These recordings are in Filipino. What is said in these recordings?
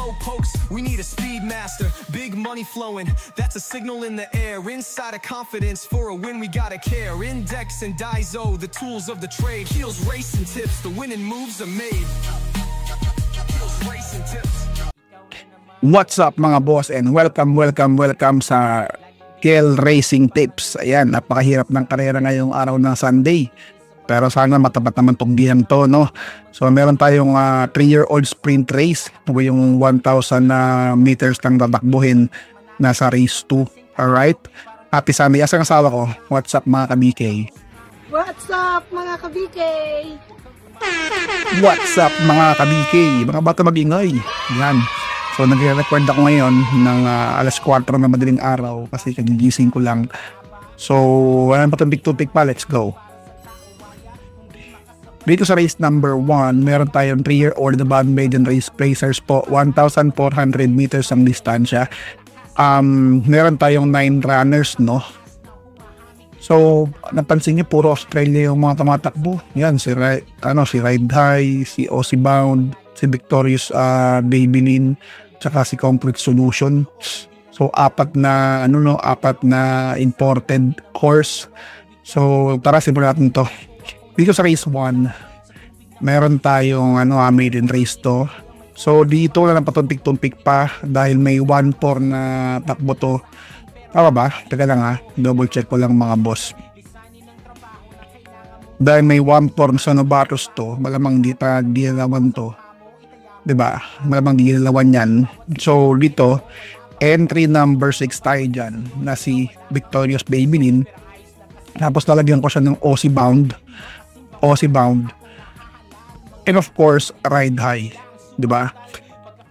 slow pokes, we need a speed master. Big money flowing, that's a signal in the air. Inside of confidence, for a win we gotta care. Index and Daiso, the tools of the trade. Heels, racing tips, the winning moves are made. Heels, racing tips. What's up mga boss, and welcome sa Kel Racing Tips. Ayan, napakahirap ng karera ngayong araw ng Sunday. Pero sana matapat naman tong dihang to, no? So meron tayong 3-year-old sprint race. Ito yung 1,000 meters lang tatakbuhin nasa race 2. Alright? Happy Sunday. Asang asawa ko. What's up mga ka-BK? What's up mga ka-BK? What's up mga ka-BK? Mga bata mag-ingay. Yan. So nagre-record ako ngayon ng alas 4 na madaling araw kasi kagigising ko lang. So wala pa itong pick-to-pick pa. Let's go. Dito sa race number 1, meron tayong 3-year-old na band maiden race placers po. 1,400 meters ang distansya. Meron tayong 9 runners, no? So, napansin niyo puro Australia yung mga tumatakbo. Yan, si Ride High, si Aussie Bound, si Victorious Babylin, tsaka si Concrete Solution. So, apat na imported horse. So, tara, simulan natin to. Dito sa race 1, meron tayong maiden race to. So dito na lang patumpik-tumpik pa dahil may 1-4 na takbo to. Tama ba? Teka lang double check ko lang mga boss. Dahil may 1-4 sa Novatos to, malamang di nalawan to. Diba? Malamang di nalawan yan. So dito, entry number 6 tayo dyan na si Victorious Babylin. Tapos lalagyan ko siya ng Aussie Bound. And of course, Ride High. Diba?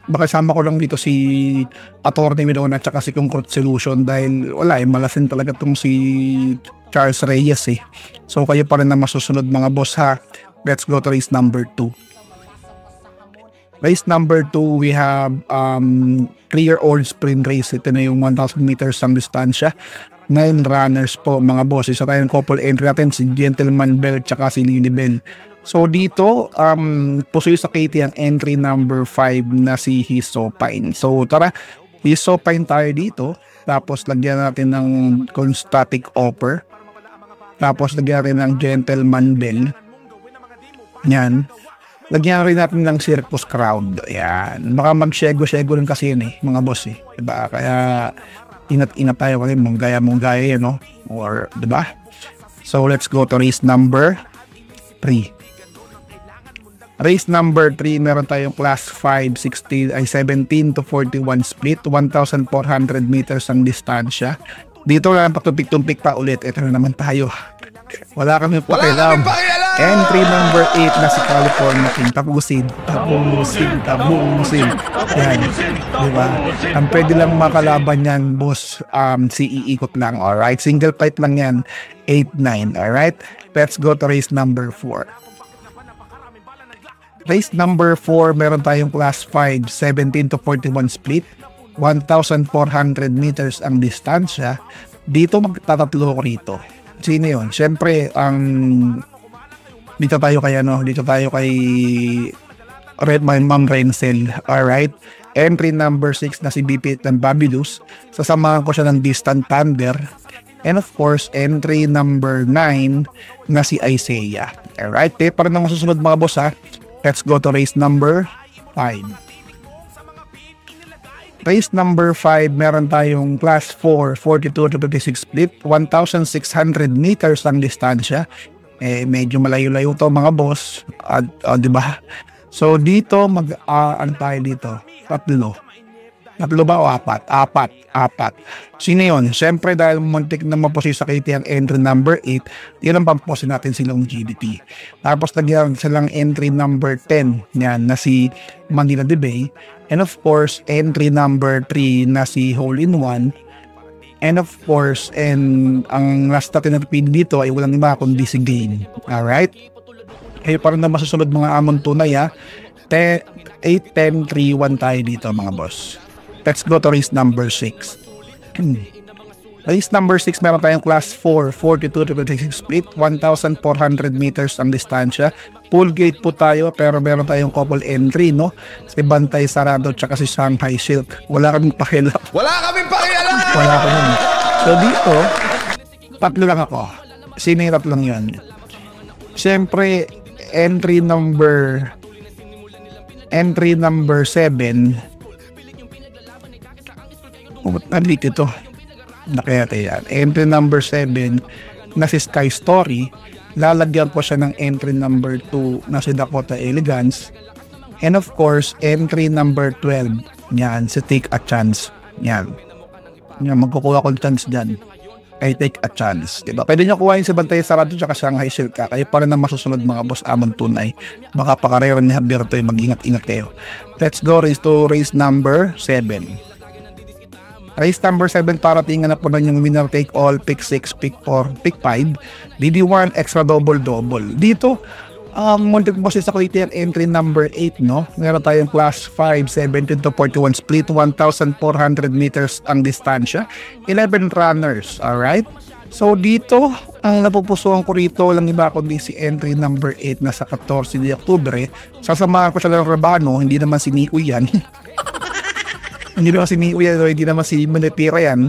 Baka sama ko lang dito si Attorney Medona at saka si Concrete Solution dahil malasin talaga itong si Charles Reyes eh. So kayo pa rin na masusunod mga boss ha. Let's go to race number 2. Race number 2, we have 3-year-old sprint race. Ito na yung 1,000 meters ang distansya. 9 runners po mga boss. Isa tayong couple entry natin, si Gentleman Bell at saka si Lily Bell. So dito, pusoy sa Katie ang entry number 5 na si Hisopine. So tara, Hisopine tayo dito. Tapos lagyan natin ng Constatic Offer. Tapos lagyan natin ng Gentleman Bell. Yan. Lagyan rin natin ng Circus Crowd. Yan. Baka mag-shego-shego rin kasi yun mga boss eh. Diba? Kaya ingat-ingat tayo kasi munggaya yan, no? Or, diba? So let's go to race number 3. Race number 3, meron tayong class 5, 17 to 41 split, 1,400 meters ang distansya. Dito lang pagtumpik-tumpik pa ulit. Ito na naman tayo. Wala kami pakialam. Entry number 8 na si California King. Tapusin. Yan. Diba? Ang pwede lang makalaban yan, boss, si iikot lang. Alright? Single fight lang yan. 8-9. Alright? Let's go to race number 4. Race number 4, meron tayong class 5, 17 to 41 split, 1,400 meters ang distansya. Dito magtatatlo ko rito. Sino yun? Siyempre, dito tayo kay Ma'am Renzel. Alright? Entry number 6 na si BP ng Babylus. Sasamahan ko siya ng Distant Thunder. And of course, entry number 9 na si Isaiah. Alright? Para na masusunod mga boss ha. Let's go to race number 5. Race number 5, meron tayong class 4, 42 to 56 split, 1,600 meters ang distansya. Medyo malayo-layo to mga boss. Diba? So dito, tayo dito? Tatlo ba o apat? Apat. Sino yun? Siyempre dahil muntik na maposi sa Katie ang entry number 8, yun ang pamposin natin silang GDP. Tapos lagyan silang entry number 10, yan, na si Manila de Bay. And of course, entry number 3 na si Hole in One. And of course, ang last natin na pipili dito ay walang iba kundi si Gain. Alright? Kaya parang na masusunod mga amon tunay 8, 10, 3, 1 tayo dito mga boss. Let's go to race number 6. Race number 6, meron tayong class 4, 42-36 split, 1,400 meters ang distansya. Full gate po tayo, pero meron tayong couple entry, no? Si Bantay Sarado tsaka si Shanghai Silk. Wala kaming pakialam. Wala kaming pakialam! Wala kaming. So dito, tatlo lang ako. Sino yung tatlong yun? Siyempre, entry number 7. Nandito ito. Nakayate yan. Entry number 7 na si Sky Story. Lalagyan ko siya ng entry number 2 na si Dakota Elegance. And of course, entry number 12. Yan, si Take a Chance. Yan. Yan, magkukuha ko chance dyan. I take a chance. Diba? Pwede nyo kuhain si Bantay Sarado at Shanghai Silk. Kayo pa rin ang masusunod mga boss amon tunay. Baka pakarero ni Habirto mag-ingat-ingat kayo. Let's go race number 7. Race number 7, paratingan na po na yung winner take all, pick 6, pick 4, pick 5, DD1, extra double. Dito, multiple bosses sa Korean entry number 8, no? Meron tayong class 5, 17-41 split, 1,400 meters ang distansya, 11 runners, alright? So dito, ang napupusuan ko rito, lang iba kundi si entry number 8 na sa 14 de Octubre. Sasamahan ko siya ng Rabano, hindi naman si Nico yan. Hindi naman si Nico yan, hindi naman si Manetira yan.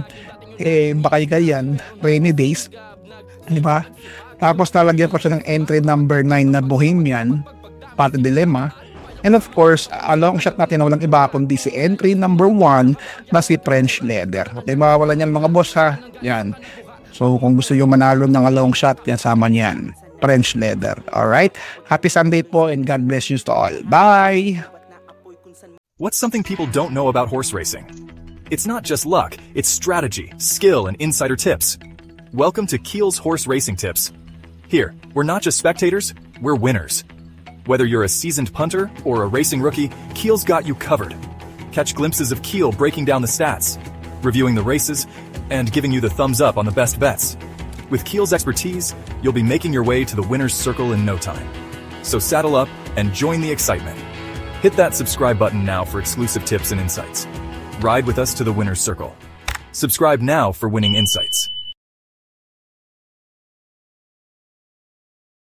Baka yan, rainy days. Diba? Tapos talagyan ko siya ng entry number 9 na Bohemian, Pati Dilemma. And of course, long shot natin na walang iba kundi si entry number 1 na si French Leather. Okay, mawawala niyan mga boss ha. Yan. So kung gusto nyo manalo ng long shot, yan sama niyan. French Leather. Alright? Happy Sunday po and God bless you to all. Bye! What's something people don't know about horse racing? It's not just luck, it's strategy, skill, and insider tips. Welcome to Keel's Horse Racing Tips. Here, we're not just spectators, we're winners. Whether you're a seasoned punter or a racing rookie, Keel's got you covered. Catch glimpses of Keel breaking down the stats, reviewing the races, and giving you the thumbs up on the best bets. With Keel's expertise, you'll be making your way to the winner's circle in no time. So saddle up and join the excitement. Hit that subscribe button now for exclusive tips and insights. Ride with us to the winner's circle. Subscribe now for winning insights.